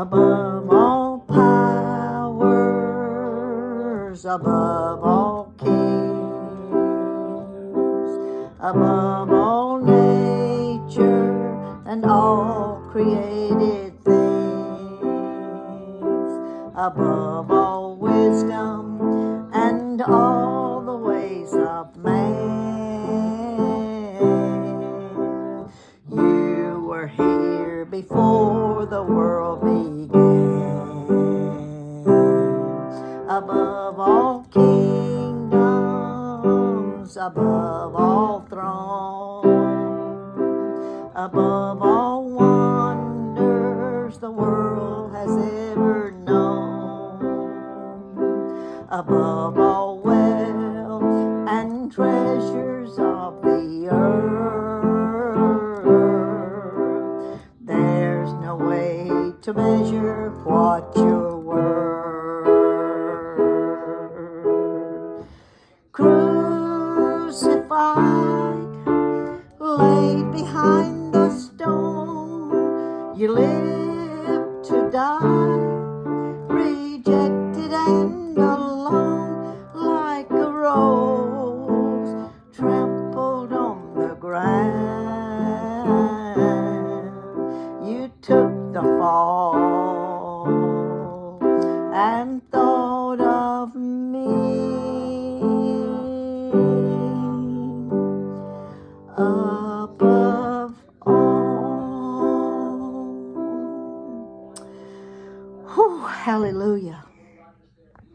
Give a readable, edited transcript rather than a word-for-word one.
above all powers, above all kings, above all nature and all created things, above all wisdom and all the ways of man. You were here before the world began. Above all kingdoms, above all thrones, above all wonders the world has ever known, above all wealth and treasures of the earth, there's no way to measure what you're worth. Crucified